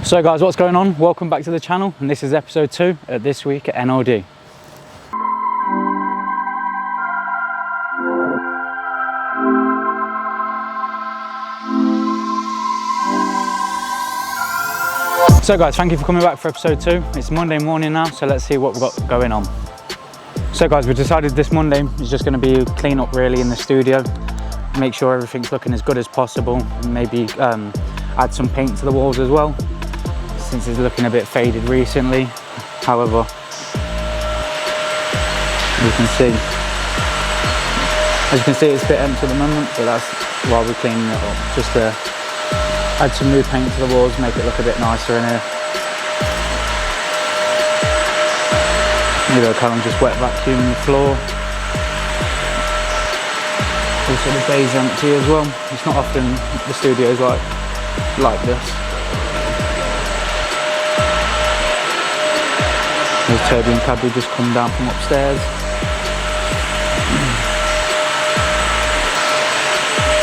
So guys, what's going on? Welcome back to the channel, and this is episode 2 at This Week at NLD. So guys, thank you for coming back for episode 2. It's Monday morning now, so let's see what we've got going on. So guys, we decided this Monday is just going to be clean up really in the studio, make sure everything's looking as good as possible, and maybe add some paint to the walls as well, since it's looking a bit faded recently. However, as you can see it's a bit empty at the moment, but that's while we're cleaning it up, just to add some new paint to the walls, make it look a bit nicer in here. Maybe I'll kind of just wet vacuum the floor. Also the bay's empty as well. It's not often the studio's like this. There's Toby and Cadbury just come down from upstairs.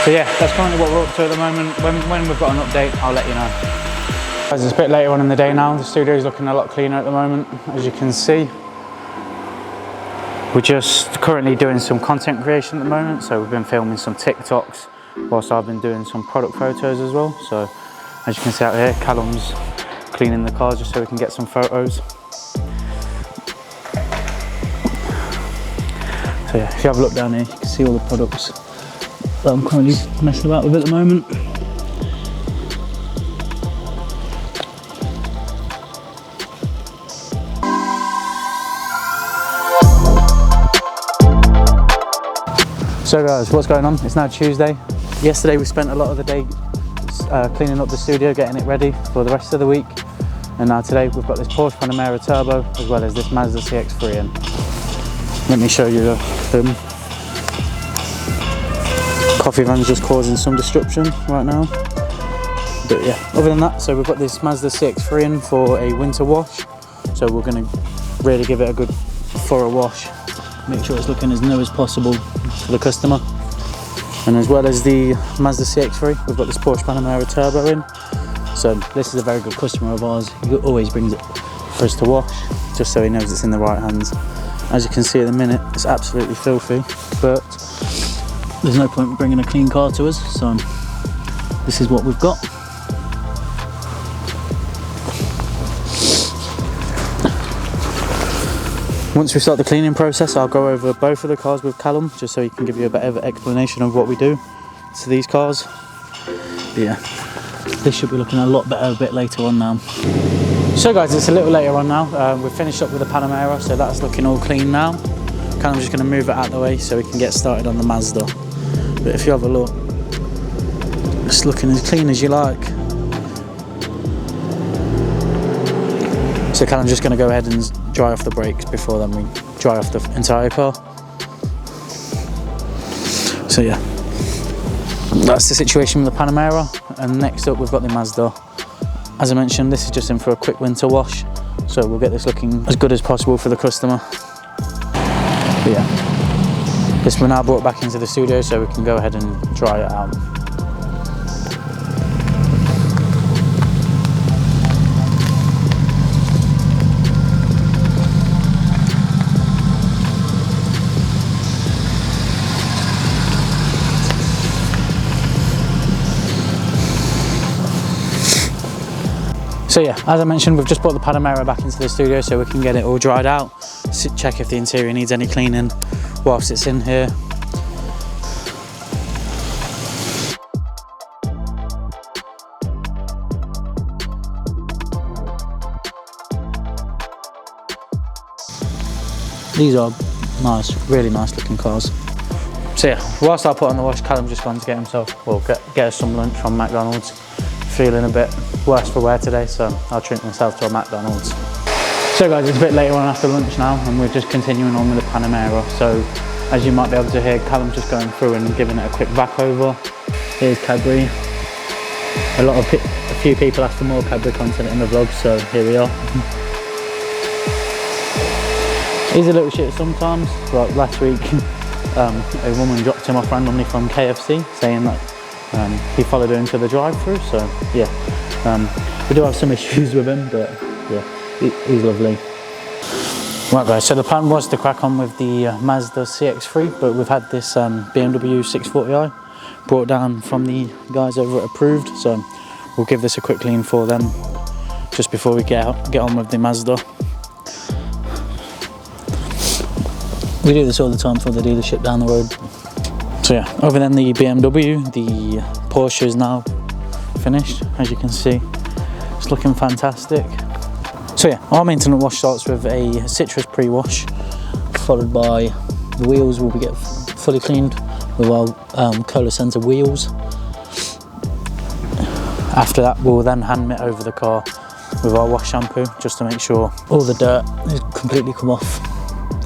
So yeah, that's currently what we're up to at the moment. When we've got an update, I'll let you know. As it's a bit later on in the day now, the studio is looking a lot cleaner at the moment, as you can see. We're just currently doing some content creation at the moment, so we've been filming some TikToks whilst I've been doing some product photos as well. So as you can see out here, Callum's cleaning the cars just so we can get some photos. So yeah, if you have a look down here, you can see all the products that I'm currently messing about with at the moment. So guys, what's going on? It's now Tuesday. Yesterday we spent a lot of the day cleaning up the studio, getting it ready for the rest of the week. And now today we've got this Porsche Panamera Turbo as well as this Mazda CX-3 in. Let me show you them. Coffee van's just causing some disruption right now. But yeah, other than that, so we've got this Mazda CX-3 in for a winter wash. So we're going to really give it a good thorough wash. Make sure it's looking as new as possible for the customer. And as well as the Mazda CX-3, we've got this Porsche Panamera Turbo in. So this is a very good customer of ours. He always brings it for us to wash, just so he knows it's in the right hands. As you can see at the minute, it's absolutely filthy, but there's no point in bringing a clean car to us, so this is what we've got. Once we start the cleaning process, I'll go over both of the cars with Callum, just so he can give you a better explanation of what we do to these cars. But yeah, this should be looking a lot better a bit later on now. So guys, it's a little later on now. We've finished up with the Panamera, so that's looking all clean now. Callum's just going to move it out of the way so we can get started on the Mazda. But if you have a look, it's looking as clean as you like. So Callum's just going to go ahead and dry off the brakes before then we dry off the entire car. So yeah, that's the situation with the Panamera. And next up we've got the Mazda. As I mentioned, this is just in for a quick winter wash, so we'll get this looking as good as possible for the customer. But yeah, this we're now brought back into the studio so we can go ahead and dry it out. So yeah, as I mentioned, we've just brought the Panamera back into the studio so we can get it all dried out, check if the interior needs any cleaning whilst it's in here. These are nice, really nice looking cars. So yeah, whilst I put on the wash, Callum's just gone to get himself, well, get us some lunch from McDonald's. Feeling a bit worse for wear today, so I'll treat myself to a McDonald's. So guys, it's a bit later on after lunch now, and we're just continuing on with the Panamera. So as you might be able to hear, Callum's just going through and giving it a quick back over. Here's Cadbury. A few people asked for more Cadbury content in the vlog, so here we are. He's a little shit sometimes. Like last week, a woman dropped him off randomly from KFC saying that he followed her into the drive-thru, so yeah. We do have some issues with him, but yeah, he's lovely. Right guys, so the plan was to crack on with the Mazda CX-3, but we've had this BMW 640i brought down from the guys over at Approved, so we'll give this a quick clean for them just before we get on with the Mazda. We do this all the time for the dealership down the road. So yeah, other than the BMW, the Porsche is now finished, as you can see. It's looking fantastic. So yeah, our maintenance wash starts with a citrus pre-wash, followed by the wheels will be get fully cleaned with our Cola Center wheels. After that, we'll then hand mitt over the car with our wash shampoo, just to make sure all the dirt is completely come off.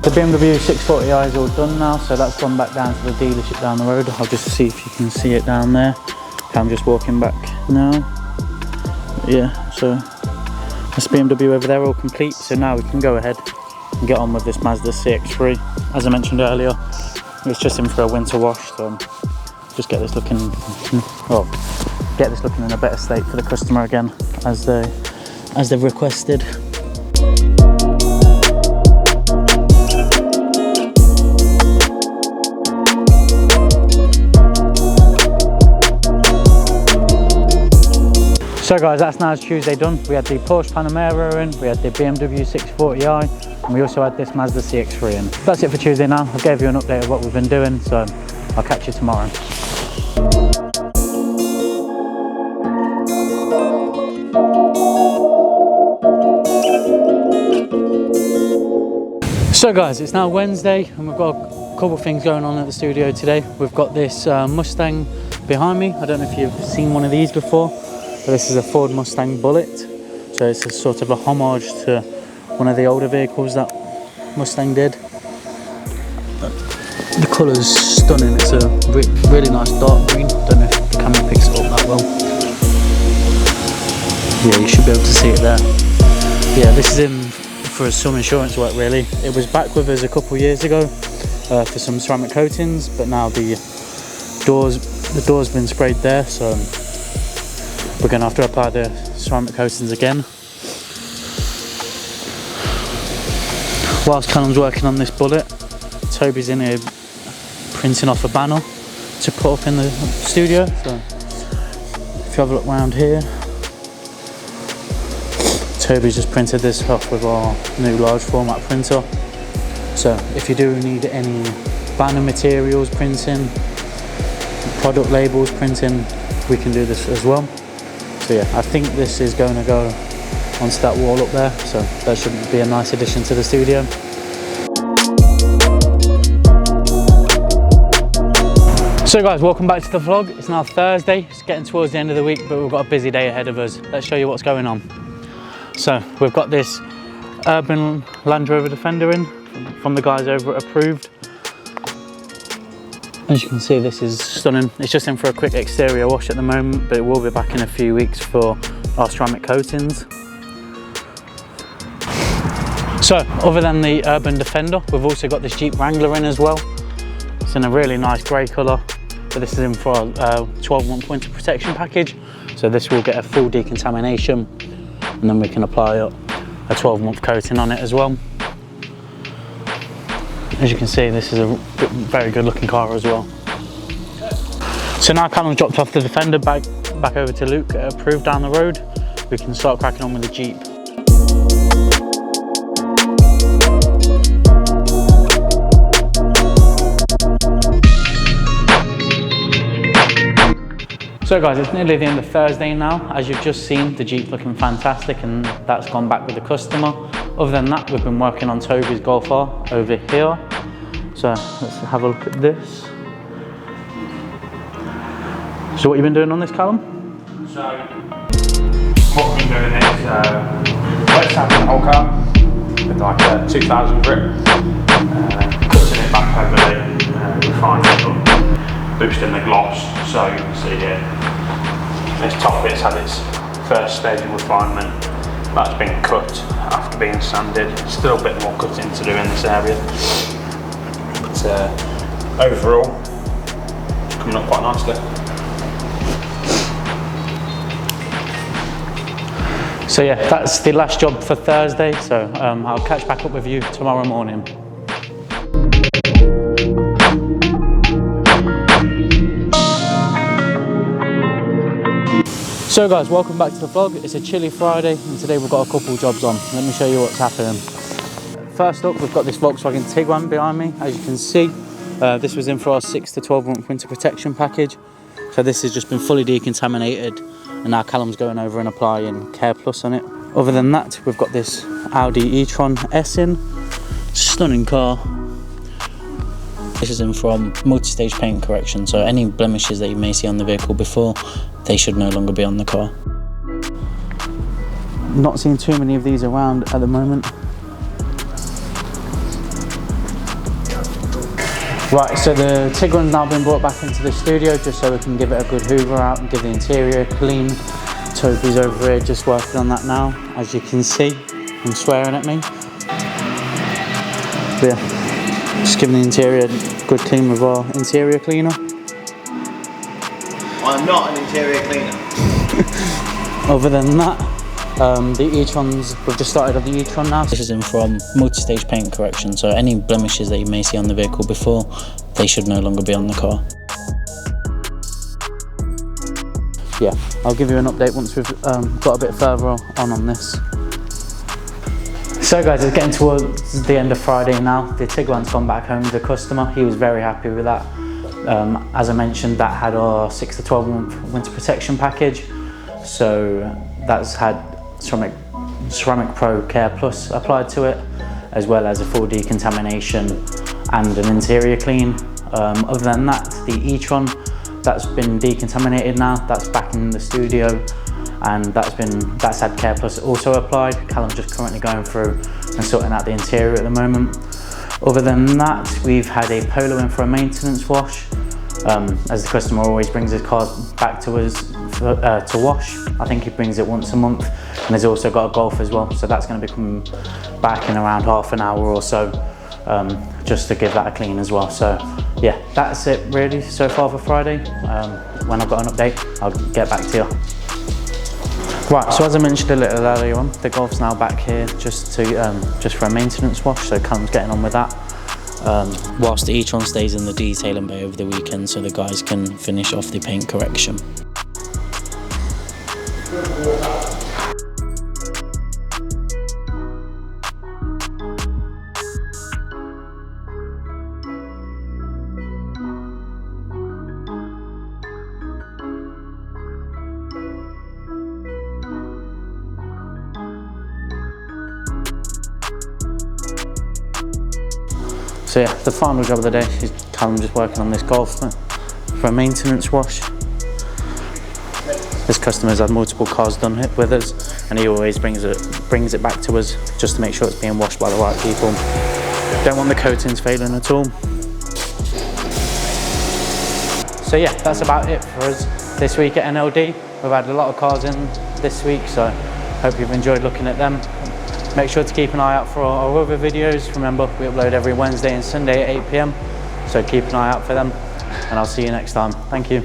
The BMW 640i is all done now, so that's gone back down to the dealership down the road. I'll just see if you can see it down there. I'm just walking back now. Yeah, so this BMW over there all complete, so now we can go ahead and get on with this Mazda CX-3. As I mentioned earlier, it's just in for a winter wash, so just get this looking, well, get this looking in a better state for the customer again, as they've requested. So guys, that's now Tuesday done. We had the Porsche Panamera in, we had the BMW 640i, and we also had this Mazda CX-3 in. That's it for Tuesday now. I gave you an update of what we've been doing, so I'll catch you tomorrow. So guys, it's now Wednesday and we've got a couple of things going on at the studio today. We've got this Mustang behind me. I don't know if you've seen one of these before. This is a Ford Mustang Bullitt, so it's a sort of a homage to one of the older vehicles that Mustang did. The colour's stunning, it's a really nice dark green. Don't know if the camera picks it up that well. Yeah, you should be able to see it there. Yeah, this is in for some insurance work really. It was back with us a couple of years ago for some ceramic coatings, but now the door's been sprayed there, so we're going to have to apply the ceramic coatings again. Whilst Callum's working on this Bullitt, Toby's in here printing off a banner to put up in the studio. So if you have a look around here, Toby's just printed this off with our new large format printer. So if you do need any banner materials printing, product labels printing, we can do this as well. So yeah, I think this is going to go onto that wall up there, so that should be a nice addition to the studio. So guys, welcome back to the vlog. It's now Thursday, it's getting towards the end of the week, but we've got a busy day ahead of us. Let's show you what's going on. So we've got this urban Land Rover Defender in from the guys over at Approved. As you can see, this is stunning. It's just in for a quick exterior wash at the moment, but it will be back in a few weeks for our ceramic coatings. So other than the urban Defender, we've also got this Jeep Wrangler in as well. It's in a really nice grey colour, but this is in for a 12-month winter protection package. So this will get a full decontamination, and then we can apply a 12-month coating on it as well. As you can see, this is a very good looking car as well. So now Callum's dropped off the Defender back over to Luke at Approved down the road. We can start cracking on with the Jeep. So guys, it's nearly the end of Thursday now. As you've just seen, the Jeep's looking fantastic and that's gone back with the customer. Other than that, we've been working on Toby's Golf R over here. So let's have a look at this. So what have you been doing on this, Callum? So what we've been doing is wet stamping the whole car with like a 2000 grip, cutting it back heavily, refining it up, boosting the gloss. So you can see here, this top bit's had its first stage of refinement. That's been cut after being sanded. Still a bit more cutting to do in this area, but overall, it's coming up quite nicely. So yeah, that's the last job for Thursday, so I'll catch back up with you tomorrow morning. So guys, welcome back to the vlog. It's a chilly Friday and today we've got a couple jobs on. Let me show you what's happening. First up, we've got this Volkswagen Tiguan behind me. As you can see, this was in for our 6 to 12 month winter protection package. So this has just been fully decontaminated and now Callum's going over and applying Care Plus on it. Other than that, we've got this Audi e-tron S in. Stunning car. This is in from multi-stage paint correction, so any blemishes that you may see on the vehicle before, they should no longer be on the car. Not seeing too many of these around at the moment. Right, so the Tiguan's now been brought back into the studio just so we can give it a good hoover out and give the interior a clean. Toby's over here just working on that now, as you can see. I'm swearing at me. But yeah, just giving the interior a good clean with our interior cleaner. I'm not an interior cleaner. Other than that, the e-trons, we've just started on the e-tron now. This is in from multi-stage paint correction, so any blemishes that you may see on the vehicle before, they should no longer be on the car. Yeah, I'll give you an update once we've got a bit further on this. So guys, it's getting towards the end of Friday now. The Tiguan's gone back home to the customer. He was very happy with that. As I mentioned, that had our 6 to 12 month winter protection package. So that's had Ceramic Pro Care Plus applied to it, as well as a full decontamination and an interior clean. Other than that, the e-tron, that's been decontaminated now. That's back in the studio, and that's had Care Plus also applied. Callum's just currently going through and sorting out the interior at the moment. Other than that, we've had a Polo in for a maintenance wash, as the customer always brings his cars back to us to wash. I think he brings it once a month, and he's also got a Golf as well, so that's going to be coming back in around half an hour or so, just to give that a clean as well. So yeah, that's it really so far for Friday. When I've got an update, I'll get back to you. Right, so as I mentioned a little earlier on, the Golf's now back here just for a maintenance wash, so Callum's getting on with that. Whilst the e-tron stays in the detailing bay over the weekend so the guys can finish off the paint correction. So yeah, the final job of the day is Callum just working on this Golf for a maintenance wash. This customer's had multiple cars done with us, and he always brings it back to us just to make sure it's being washed by the right people. Don't want the coatings failing at all. So yeah, that's about it for us this week at NLD. We've had a lot of cars in this week, so hope you've enjoyed looking at them. Make sure to keep an eye out for our other videos. Remember, we upload every Wednesday and Sunday at 8 PM, so keep an eye out for them, and I'll see you next time. Thank you.